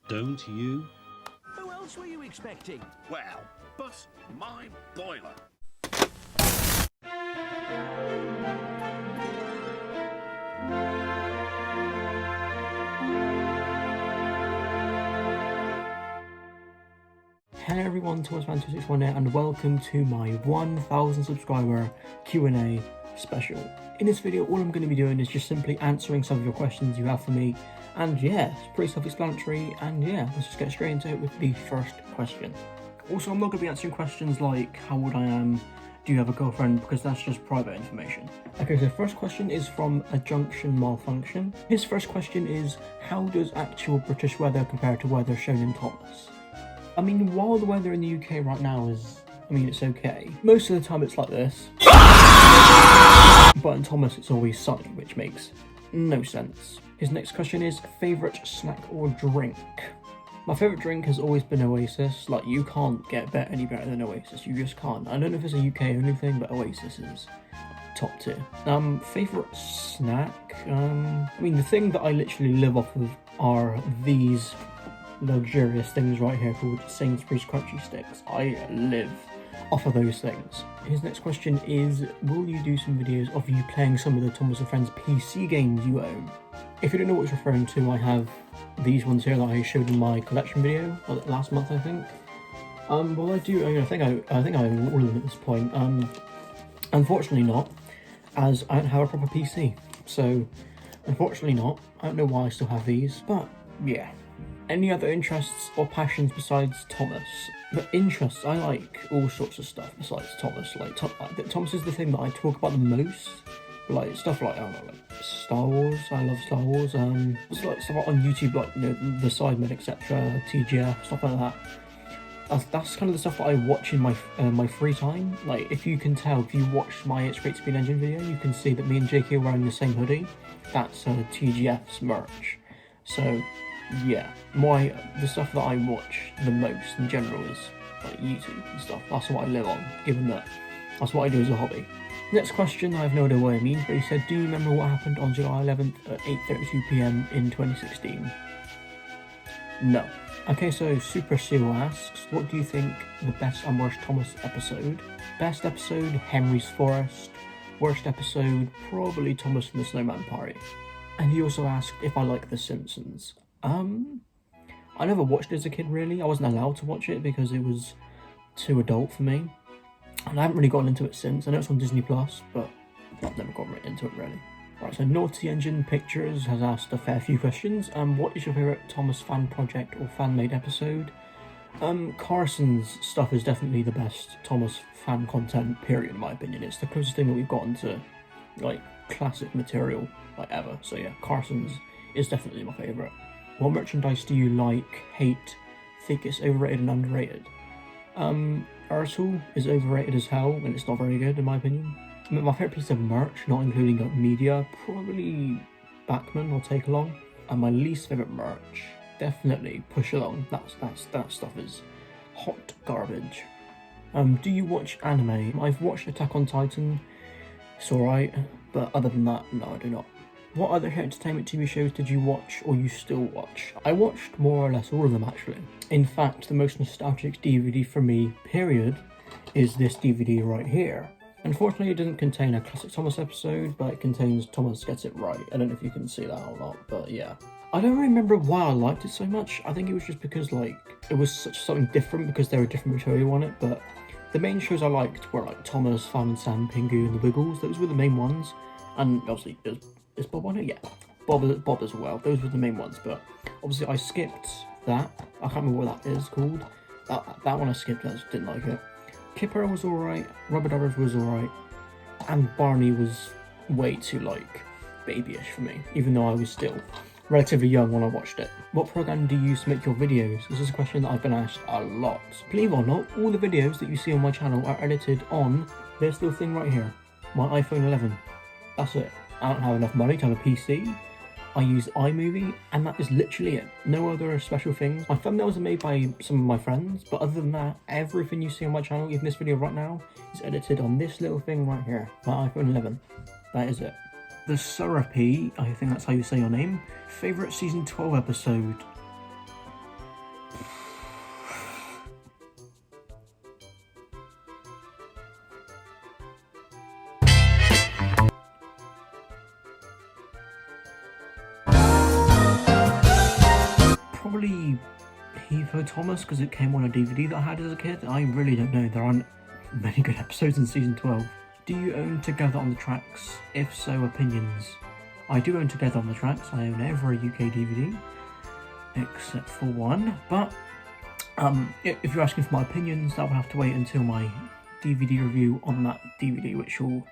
Don't you? Who else were you expecting? Well, bust my boiler. Hello everyone, THOMASFAN261 here, and welcome to my 1000 subscriber Q&A special. In this video, all I'm going to be doing is just simply answering some of your questions you have for me, and yeah, it's pretty self-explanatory, and yeah, let's just get straight into it with the first question. Also, I'm not going to be answering questions like how old I am, do you have a girlfriend, because that's just private information. Okay, so the first question is from a junction malfunction. His first question is, how does actual British weather compare to weather shown in Thomas? I mean, while the weather in the UK right now is, it's okay. Most of the time it's like this. But in Thomas it's always sunny, which makes no sense. His next question is, favourite snack or drink? My favourite drink has always been Oasis. Like, you can't get any better than Oasis. You just can't. I don't know if it's a UK only thing, but Oasis is top tier. Favourite snack? The thing that I literally live off of are these luxurious things right here called Sainsbury's Crunchy Sticks. I live off of those things. His next question is, will you do some videos of you playing some of the Thomas & Friends PC games you own? If you don't know what it's referring to, I have these ones here that I showed in my collection video last month, I think. Well, I do. I think I own all of them at this point. Unfortunately not, as I don't have a proper PC. So, unfortunately not. I don't know why I still have these, but yeah. Any other interests or passions besides Thomas? But interests, I like all sorts of stuff besides Thomas. Thomas is the thing that I talk about the most. Like stuff like, I don't know, like Star Wars. I love Star Wars. It's like stuff on YouTube, like, you know, the SIDEMEN, etc., TGF, stuff like that. That's kind of the stuff that I watch in my free time. Like, if you can tell, if you watch my It's Great to Be an Engine video, you can see that me and JK are wearing the same hoodie. That's TGF's merch. So yeah, the stuff that I watch the most in general is like YouTube and stuff. That's what I live on, given that that's what I do as a hobby. Next question, I have no idea what it means, but he said, do you remember what happened on July 11th at 8:32 PM in 2016? No. Okay, so Super Seal asks, what do you think the best and worst Thomas episode? Best episode, Henry's Forest. Worst episode, probably Thomas and the Snowman Party. And he also asked if I like The Simpsons. I never watched it as a kid, really. I wasn't allowed to watch it because it was too adult for me. And I haven't really gotten into it since. I know it's on Disney+, but I've never gotten into it, really. Right, so Naughty Engine Pictures has asked a fair few questions. What is your favourite Thomas fan project or fan-made episode? Carson's stuff is definitely the best Thomas fan content, period, in my opinion. It's the closest thing that we've gotten to, like, classic material, like, ever. So yeah, Carson's is definitely my favourite. What merchandise do you like, hate, think it's overrated and underrated? Ursel is overrated as hell, and it's not very good in my opinion. My favourite piece of merch, not including media, probably Backman or Take Along. And my least favourite merch, definitely Push Along. That stuff is hot garbage. Do you watch anime? I've watched Attack on Titan. It's alright, but other than that, no, I do not. What other entertainment TV shows did you watch or you still watch? I watched more or less all of them, actually. In fact, the most nostalgic DVD for me, period, is this DVD right here. Unfortunately, it doesn't contain a classic Thomas episode, but it contains Thomas Gets It Right. I don't know if you can see that or not, but yeah. I don't remember why I liked it so much. I think it was just because, like, it was something different because there were different material on it, but the main shows I liked were, like, Thomas, Fun and Sam, Pingu, and the Wiggles. Those were the main ones. And obviously, is Bob on it? Yeah, Bob as well. Those were the main ones, but obviously I skipped that. I can't remember what that is called. That one I skipped, I just didn't like it. Kipper was alright, Rubber Dubbers was alright, and Barney was way too, like, babyish for me, even though I was still relatively young when I watched it. What program do you use to make your videos? This is a question that I've been asked a lot. Believe it or not, all the videos that you see on my channel are edited on this little thing right here, my iPhone 11. That's it. I don't have enough money to have a PC. I use iMovie, and that is literally it. No other special things. My thumbnails are made by some of my friends, but other than that, everything you see on my channel, even this video right now, is edited on this little thing right here, my iPhone 11. That is it. The Syrupy, I think that's how you say your name. Favourite season 12 episode? Probably Hippo Thomas, because it came on a DVD that I had as a kid. I really don't know. There aren't many good episodes in season 12. Do you own Together on the Tracks? If so, opinions. I do own Together on the Tracks. I own every UK DVD except for one. But if you're asking for my opinions, that will have to wait until my DVD review on that DVD, which will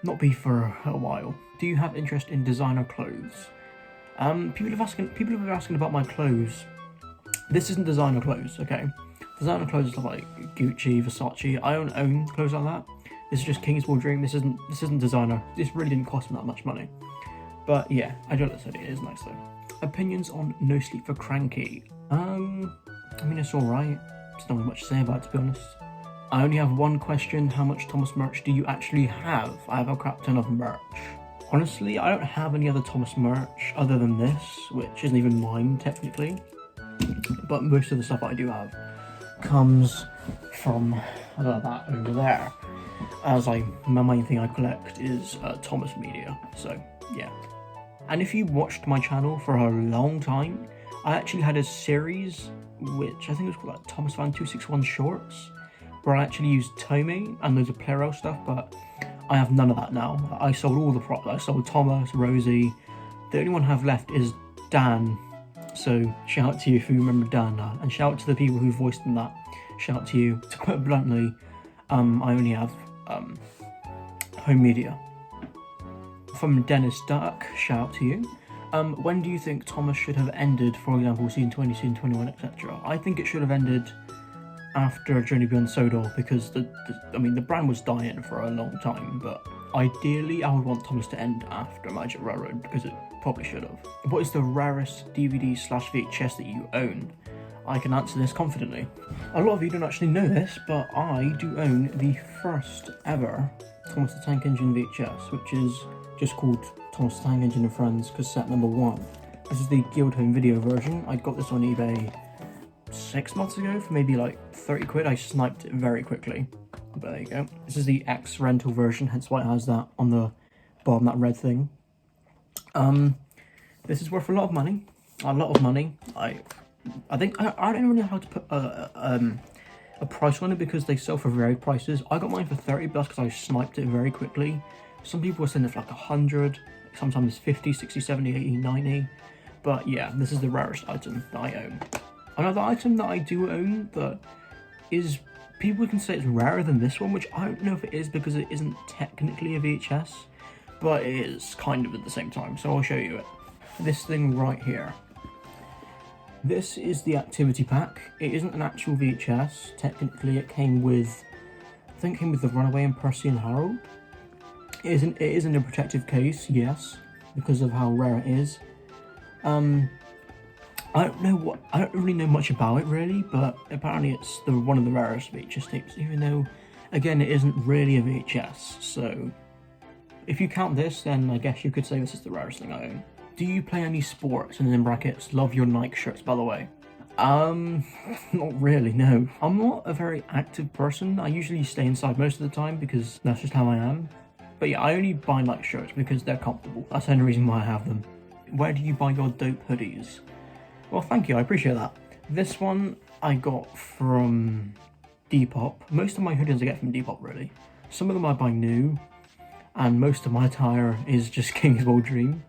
not be for a while. Do you have interest in designer clothes? People have been asking about my clothes. This isn't designer clothes, okay? Designer clothes are like Gucci, Versace. I don't own clothes like that. This is just Kingswood Dream. This isn't designer. This really didn't cost me that much money. But yeah, I do like the it is nice though. Opinions on No Sleep for Cranky. I mean, it's alright. There's not much to say about it, to be honest. I only have one question. How much Thomas merch do you actually have? I have a crap ton of merch. Honestly, I don't have any other Thomas merch other than this, which isn't even mine technically. But most of the stuff I do have comes from that over there. As my main thing I collect is Thomas Media, so yeah. And if you watched my channel for a long time, I actually had a series which I think was called like THOMASFAN261 Shorts, where I actually used Tommy and loads of Plero stuff, but I have none of that now. I sold all the props. I sold Thomas, Rosie. The only one I have left is Dan. So shout out to you if you remember Dan, and shout out to the people who voiced in that. Shout out to you. To put it bluntly, I only have home media. From Dennis Duck, shout out to you. When do you think Thomas should have ended, for example, season 20, season 21, etc.? I think it should have ended after Journey Beyond Sodor, because the brand was dying for a long time, but ideally I would want Thomas to end after Magic Railroad, because it probably should have. What is the rarest DVD/VHS that you own? I can answer this confidently. A lot of you don't actually know this, but I do own the first ever Thomas the Tank Engine VHS, which is just called Thomas the Tank Engine and Friends cassette number 1. This is the Guild Home video version. I got this on eBay 6 months ago for maybe like 30 quid. I sniped it very quickly. But there you go. This is the X rental version, hence why it has that on the bottom, that red thing. This is worth a lot of money. A lot of money. I think I don't really know how to put a price on it, because they sell for varied prices. I got mine for 30 bucks because I sniped it very quickly. Some people were selling it for like 100, sometimes 50, 60, 70, 80, 90. But yeah, this is the rarest item that I own. Another item that I do own that is, people can say it's rarer than this one, which I don't know if it is because it isn't technically a VHS, but it is kind of at the same time, so I'll show you it. This thing right here. This is the activity pack. It isn't an actual VHS. Technically it came with, I think it came with the Runaway and Percy and Harold. It is in a protective case, yes, because of how rare it is. I don't really know much about it really, but apparently it's one of the rarest VHS tapes, even though, again, it isn't really a VHS, so if you count this, then I guess you could say this is the rarest thing I own. Do you play any sports? And in brackets, love your Nike shirts, by the way. Not really, no. I'm not a very active person. I usually stay inside most of the time because that's just how I am. But yeah, I only buy Nike shirts because they're comfortable. That's the only reason why I have them. Where do you buy your dope hoodies? Well, thank you, I appreciate that. This one I got from Depop. Most of my hoodies I get from Depop, really. Some of them I buy new, and most of my attire is just Kingswood Dream.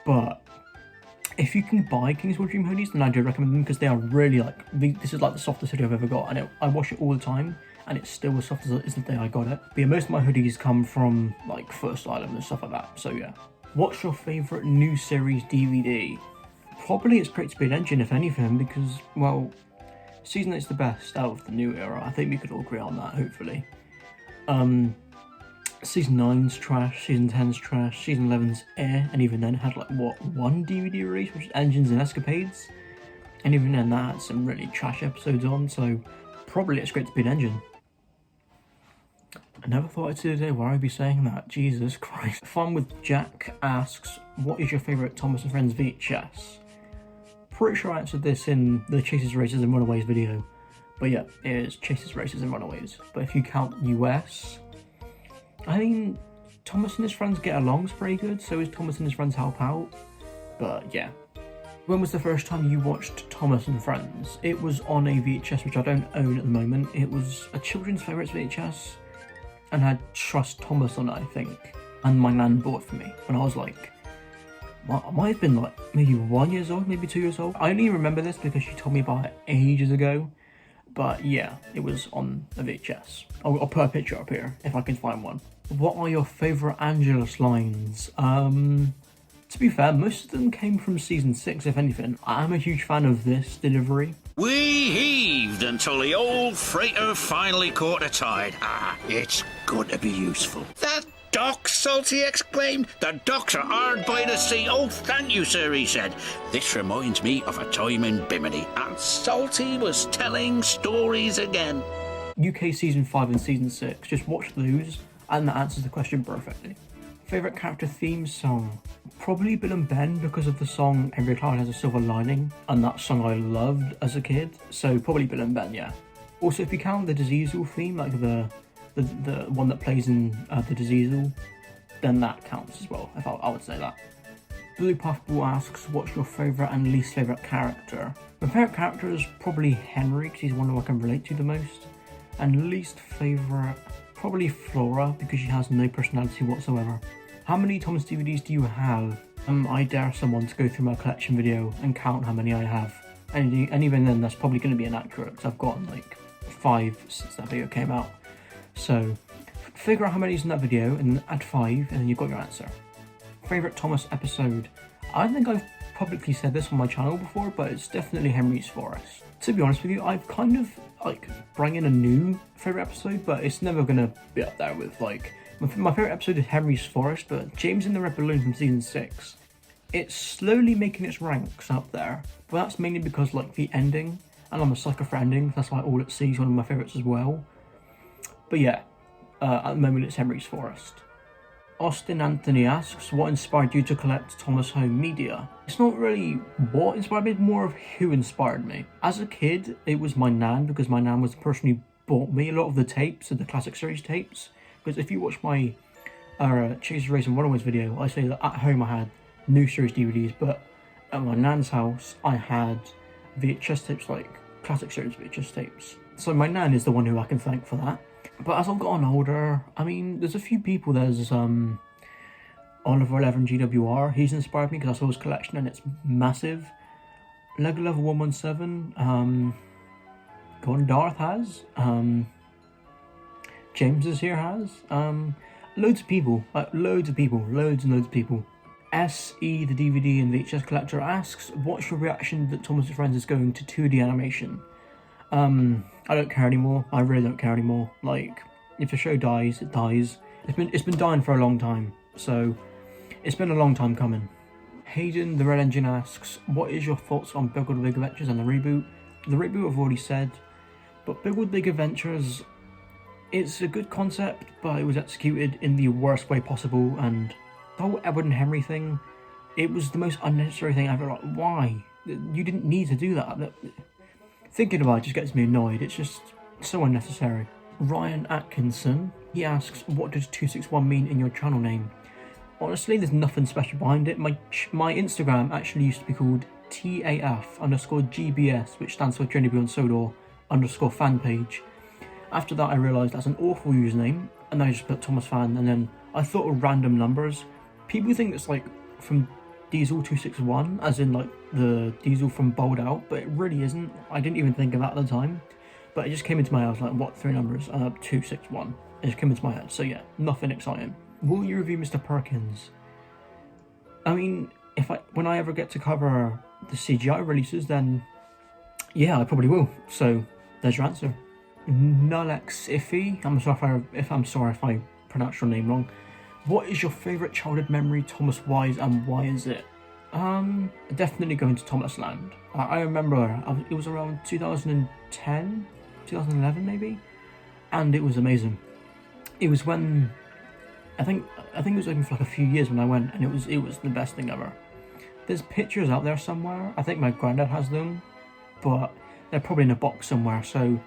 But if you can buy Kingswood Dream hoodies, then I do recommend them, because they are really this is like the softest hoodie I've ever got, and I wash it all the time, and it's still as soft as it is the day I got it. But yeah, most of my hoodies come from like First Island and stuff like that, so yeah. What's your favourite new series DVD? Probably it's Great Speed Engine, if anything, because, well, Season 8's the best out of the new era. I think we could all agree on that, hopefully. Season 9's trash, Season 10's trash, Season 11's and even then it had like, what, one DVD release, which is Engines and Escapades? And even then that had some really trash episodes on, so probably it's Great Speed Engine. I never thought I'd see a day where I'd be saying that, Jesus Christ. Fun with Jack asks, what is your favourite Thomas and Friends VHS? Pretty sure I answered this in the Chases, Races and Runaways video. But yeah, it is Chases, Races and Runaways. But if you count US, I mean, Thomas and his friends get along is pretty good, so is Thomas and his friends help out. But yeah, When was the first time you watched Thomas and Friends? It was on a VHS, which I don't own at the moment. It was a children's favourites VHS, and had Trust Thomas on it, I think. And my nan bought it for me when I was like, well, I might have been like maybe 1 year old, maybe 2 years old. I only remember this because she told me about it ages ago. But yeah, it was on a VHS. I'll put a picture up here if I can find one. What are your favourite Angelus lines? To be fair, most of them came from season 6, if anything. I'm a huge fan of this delivery. We heaved until the old freighter finally caught a tide. Ah, it's good to be useful. That dock, Salty exclaimed. The docks are hard by the sea. Oh, thank you, sir, he said. This reminds me of a time in Bimini, and Salty was telling stories again. UK season 5 and season 6, just watch those, and that answers the question perfectly. Favourite character theme song? Probably Bill and Ben, because of the song Every Cloud Has a Silver Lining, and that song I loved as a kid, so probably Bill and Ben, yeah. Also, if you count the TBJZL theme, like the one that plays in the TBJZL, then that counts as well, if I would say that. Blue Puffball asks, what's your favourite and least favourite character? My favourite character is probably Henry, because he's one who I can relate to the most, and least favourite, probably Flora, because she has no personality whatsoever. How many Thomas DVDs do you have? I dare someone to go through my collection video and count how many I have. And even then, that's probably going to be inaccurate, because I've gotten like 5 since that video came out. So, figure out how many is in that video, and add 5, and then you've got your answer. Favourite Thomas episode? I think I've publicly said this on my channel before, but it's definitely Henry's Forest. To be honest with you, I've kind of like bring in a new favourite episode, but it's never going to be up there with like... My favourite episode is Henry's Forest, but James in the Red Balloon from season 6. It's slowly making its ranks up there, but that's mainly because like the ending, and I'm a sucker for endings, that's why All at Sea is one of my favourites as well. But yeah, at the moment it's Henry's Forest. Austin Anthony asks, what inspired you to collect Thomas Home media? It's not really what inspired me, more of who inspired me. As a kid, it was my nan, because my nan was the person who bought me a lot of the tapes, of the classic series tapes. Because if you watch my Chase Race and Runaways video, I say that at home I had new series DVDs, but at my nan's house I had VHS tapes, like classic series VHS tapes. So my nan is the one who I can thank for that. But as I've gotten older, I mean, there's a few people. There's Oliver 11 GWR, he's inspired me because I saw his collection and it's massive. Lego Level 117, Gordon Darth has, James is here has, loads of people, loads and loads of people. SE, the DVD and VHS collector, asks, what's your reaction that Thomas and Friends is going to 2D animation? I don't care anymore. I really don't care anymore. Like, if a show dies, it dies. It's been dying for a long time, so it's been a long time coming. Hayden, the Red Engine, asks, what is your thoughts on Big World Big Adventures and the reboot? The reboot I've already said, but Big World Big Adventures, it's a good concept, but it was executed in the worst way possible, and the whole Edward and Henry thing, it was the most unnecessary thing ever. Like, why? You didn't need to do that. Thinking about it just gets me annoyed. It's just so unnecessary. Ryan Atkinson, he asks, what does 261 mean in your channel name? Honestly, there's nothing special behind it. My Instagram actually used to be called TAF_GBS, which stands for Journey Beyond Sodor _fan page. After that, I realised that's an awful username, and then I just put Thomas Fan, and then I thought of random numbers. People think it's like from Diesel 261, as in like the Diesel from Bowled Out, but it really isn't. I didn't even think of that at the time, but it just came into my head. I was like, what, 3 numbers? 261. It just came into my head, so yeah, nothing exciting. Will you review Mr. Perkins? I mean, when I ever get to cover the CGI releases, then yeah, I probably will. So there's your answer. Nulex Iffy, I'm sorry if I pronounced your name wrong. What is your favourite childhood memory, Thomas Wise, and why is it? Definitely going to Thomas Land. I remember it was around 2010, 2011 maybe, and it was amazing. It was when I think it was open for like a few years when I went, and it was the best thing ever. There's pictures out there somewhere. I think my granddad has them, but they're probably in a box somewhere, so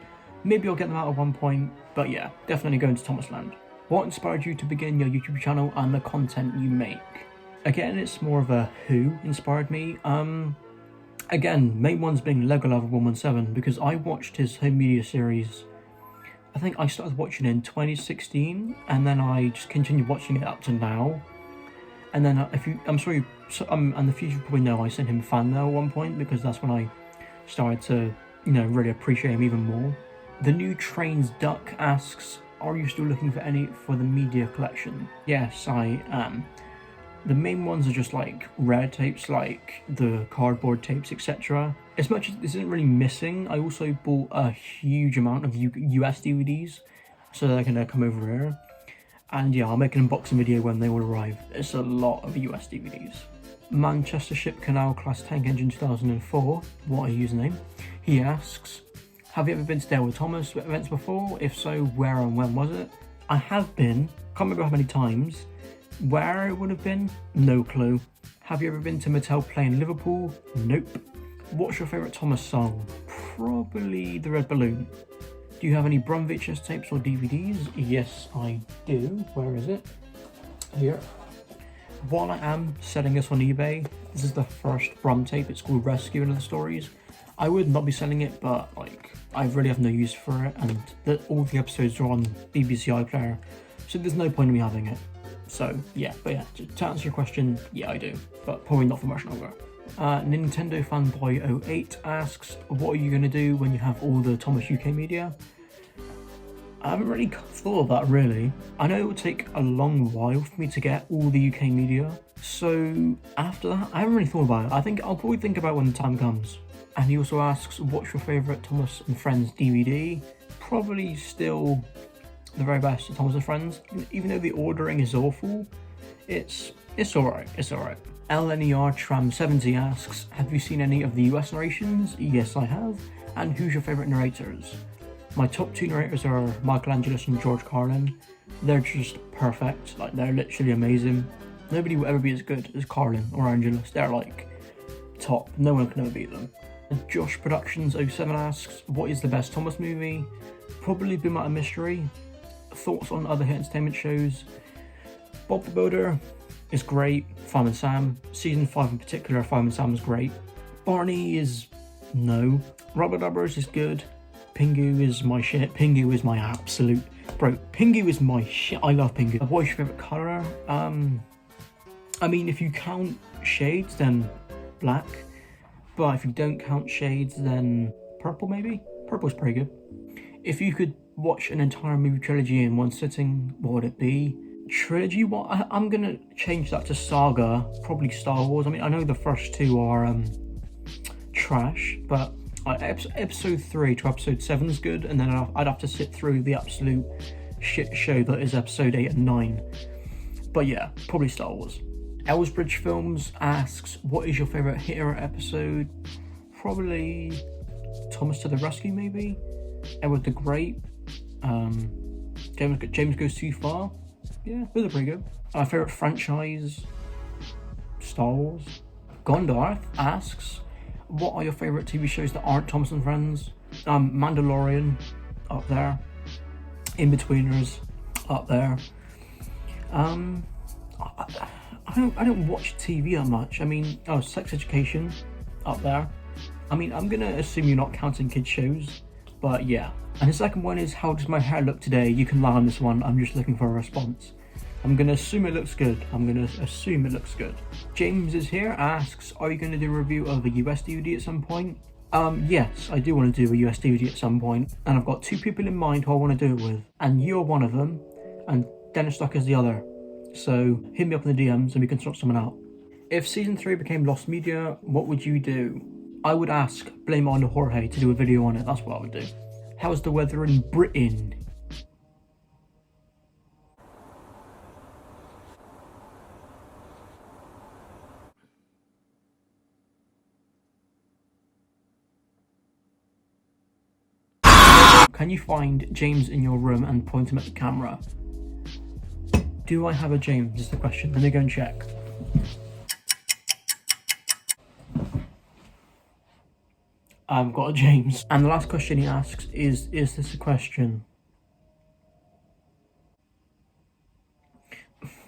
maybe I'll get them out at one point. But yeah, definitely going to Thomas Land. What inspired you to begin your YouTube channel and the content you make? Again, it's more of a who inspired me. Again, main ones being Lego Lover 117, because I watched his home media series. I think I started watching it in 2016, and then I just continued watching it up to now. And then I'm sure you, and the future probably know I sent him fan mail at one point, because that's when I started to, really appreciate him even more. The New Trains Duck asks, are you still looking for any for the media collection? Yes, I am. The main ones are just like rare tapes, like the cardboard tapes, etc. As much as this isn't really missing, I also bought a huge amount of US DVDs, so they're gonna come over here. And yeah, I'll make an unboxing video when they will arrive. It's a lot of US DVDs. Manchester Ship Canal Class Tank Engine 2004, what a username. He asks, have you ever been to Dale with Thomas events before? If so, where and when was it? I have been, can't remember how many times. Where it would have been? No clue. Have you ever been to Mattel Play in Liverpool? Nope. What's your favourite Thomas song? Probably The Red Balloon. Do you have any Brum VHS tapes or DVDs? Yes, I do. Where is it? Here. While I am selling this on eBay, this is the first Brum tape. It's called Rescue and Other Stories. I would not be selling it, but I really have no use for it, and all the episodes are on BBC iPlayer, so there's no point in me having it. So yeah, but yeah, to answer your question, yeah, I do, but probably not for much longer. Nintendo Fanboy 08 asks, what are you going to do when you have all the Thomas UK media? I haven't really thought of that, really. I know it would take a long while for me to get all the UK media, so after that, I haven't really thought about it. I think I'll probably think about it when the time comes. And he also asks, what's your favourite Thomas and Friends DVD? Probably still the very best of Thomas and Friends. Even though the ordering is awful, it's alright, it's alright. LNER Tram 70 asks, have you seen any of the US narrations? Yes, I have. And who's your favourite narrators? My top two narrators are Michael Angelis and George Carlin. They're just perfect, they're literally amazing. Nobody will ever be as good as Carlin or Angelis. They're top, no one can ever beat them. Josh Productions 07 asks, what is the best Thomas movie? Probably Boom Out of Mystery. Thoughts on other hit entertainment shows? Bob the Builder is great. Fireman Sam. Season 5 in particular, Fireman Sam is great. Barney is no. Rubber Dubbers is good. Pingu is my shit. Pingu is my absolute... Bro, Pingu is my shit. I love Pingu. What is your favourite colour? I mean, if you count shades, then black. But if you don't count shades, then purple maybe? Purple's pretty good. If you could watch an entire movie trilogy in one sitting, what would it be? Trilogy? What? I'm gonna change that to saga, probably Star Wars. I mean, I know the first two are trash, but episode 3 to episode 7 is good, and then I'd have to sit through the absolute shit show that is episode 8 and 9. But yeah, probably Star Wars. Elsbridge Films asks, what is your favourite hit era episode? Probably Thomas to the Rescue, maybe? Edward the Great. James Goes Too Far. Yeah, those are pretty good. Our favourite franchise? Star Wars. Gondarth asks, what are your favourite TV shows that aren't Thomas and Friends? Mandalorian, up there. In-Betweeners, up there. I don't watch TV that much. I mean, Sex Education, up there. I mean, I'm gonna assume you're not counting kids shows, but yeah. And the second one is, how does my hair look today? You can lie on this one, I'm just looking for a response. I'm gonna assume it looks good. James is here, asks, are you gonna do a review of a US DVD at some point? Yes, I do want to do a US DVD at some point, and I've got two people in mind who I want to do it with, and you're one of them, and Dennis Stock is the other. So hit me up in the DMs and we can sort someone out. If season 3 became lost media, what would you do? I would ask Blame It on Jorge to do a video on it. That's what I would do. How's the weather in Britain? Can you find James in your room and point him at the camera? Do I have a James is the question. Let me go and check. I've got a James. And the last question he asks is this a question?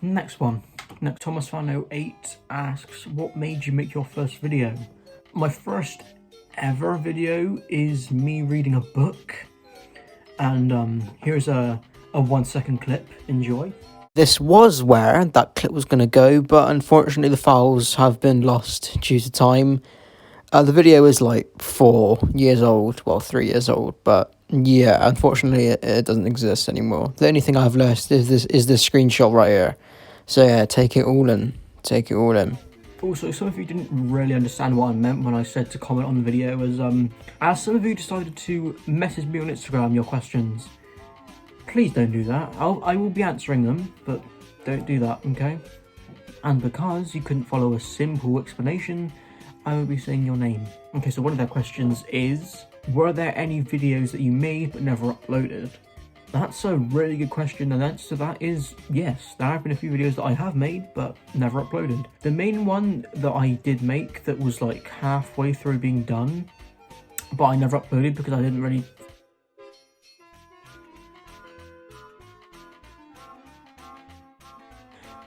Next one. Next, ThomasFan261 asks, what made you make your first video? My first ever video is me reading a book, and here's a 1 second clip. Enjoy. This was where that clip was going to go, but unfortunately the files have been lost due to time. The video is like 4 years old, well 3 years old, but yeah, unfortunately it doesn't exist anymore. The only thing I've lost is this screenshot right here. So yeah, take it all in. Take it all in. Also, some of you didn't really understand what I meant when I said to comment on the video, as some of you decided to message me on Instagram your questions. Please don't do that. I will be answering them, but don't do that, okay? And because you couldn't follow a simple explanation, I will be saying your name. Okay, so one of their questions is, were there any videos that you made but never uploaded? That's a really good question, and the answer to that is yes. There have been a few videos that I have made but never uploaded. The main one that I did make that was like halfway through being done, but I never uploaded because I didn't really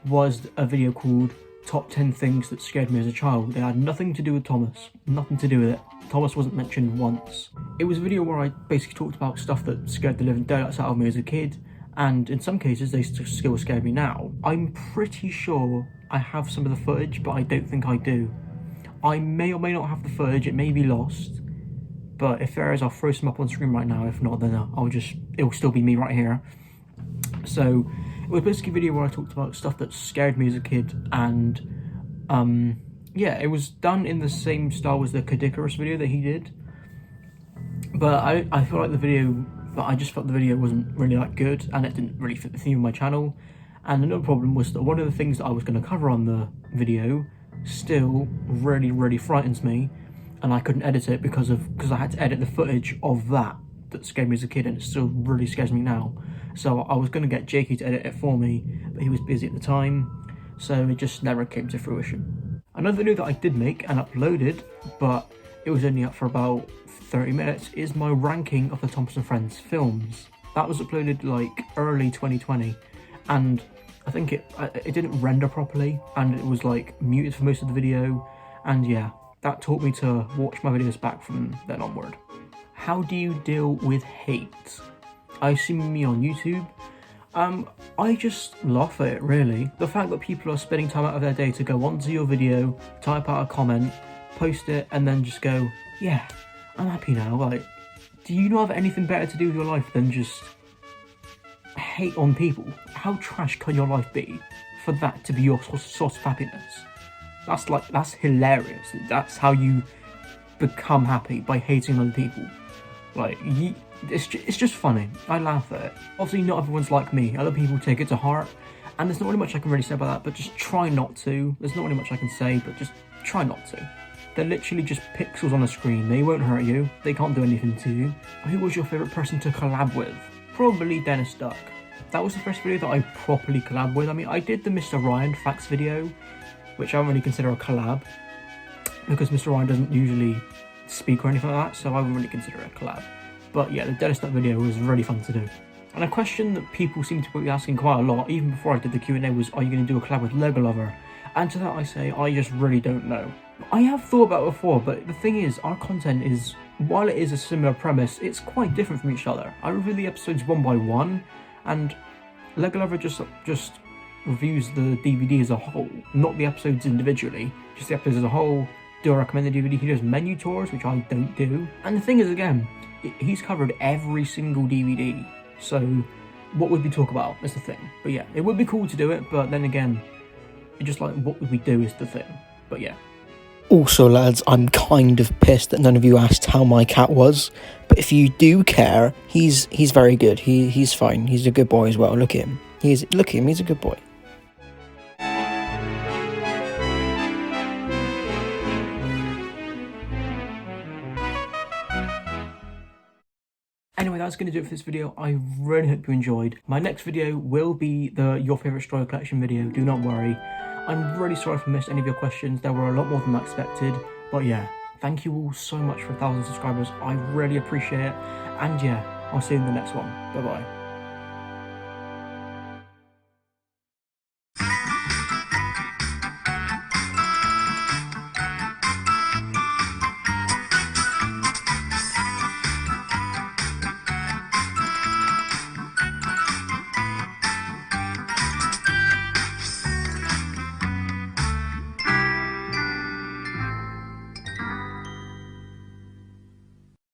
was a video called Top 10 Things That Scared Me as a Child. It had nothing to do with Thomas. Nothing to do with it. Thomas wasn't mentioned once. It was a video where I basically talked about stuff that scared the living daylights out of me as a kid, and in some cases they still scare me now. I'm pretty sure I have some of the footage, but I don't think I do. I may or may not have the footage, it may be lost, but if there is, I'll throw some up on screen right now. If not, then it'll still be me right here. So it was basically a video where I talked about stuff that scared me as a kid, and yeah, it was done in the same style as the Kadikarus video that he did, but I feel like I just felt the video wasn't really that good, and it didn't really fit the theme of my channel. And another problem was that one of the things that I was going to cover on the video still really frightens me, and I couldn't edit it because I had to edit the footage of that scared me as a kid, and it still really scares me now. So I was going to get Jakey to edit it for me, but he was busy at the time, so it just never came to fruition. Another video that I did make and uploaded, but it was only up for about 30 minutes, is my ranking of the Thompson Friends films. That was uploaded like early 2020, and I think it didn't render properly, and it was like muted for most of the video, and yeah, that taught me to watch my videos back from then onward. How do you deal with hate? I assume me on YouTube. I just laugh at it, really. The fact that people are spending time out of their day to go onto your video, type out a comment, post it, and then just go, yeah, I'm happy now. Like, do you not have anything better to do with your life than just hate on people? How trash can your life be for that to be your source of happiness? That's hilarious. That's how you become happy, by hating other people. Like, it's just funny. I laugh at it. Obviously not everyone's like me. Other people take it to heart, and there's not really much I can really say about that, but just try not to. There's not really much I can say, but just try not to. They're literally just pixels on a screen. They won't hurt you. They can't do anything to you. Who was your favourite person to collab with? Probably Dennis Duck. That was the first video that I properly collab with. I mean, I did the Mr. Ryan facts video, which I don't really consider a collab, because Mr. Ryan doesn't usually speak or anything like that, so I wouldn't really consider it a collab. But yeah, the Dennis Duck video was really fun to do. And a question that people seem to be asking quite a lot, even before I did the Q&A, was, are you going to do a collab with Lego Lover? And to that I say, I just really don't know. I have thought about it before, but the thing is, our content is, while it is a similar premise, it's quite different from each other. I review the episodes one by one, and Lego Lover just reviews the DVD as a whole, not the episodes individually, just the episodes as a whole. Do I recommend the DVD? He does menu tours, which I don't do. And the thing is, again, he's covered every single DVD, so what would we talk about is the thing. But yeah, it would be cool to do it, but then again, it's just like, what would we do is the thing. But yeah. Also, lads, I'm kind of pissed that none of you asked how my cat was, but if you do care, he's very good. He's fine. He's a good boy as well. Look at him. He's a good boy. Anyway, that's going to do it for this video. I really hope you enjoyed. My next video will be the Your Favourite Story Collection video, do not worry. I'm really sorry if I missed any of your questions. There were a lot more than I expected. But yeah, thank you all so much for 1,000 subscribers. I really appreciate it. And yeah, I'll see you in the next one. Bye-bye.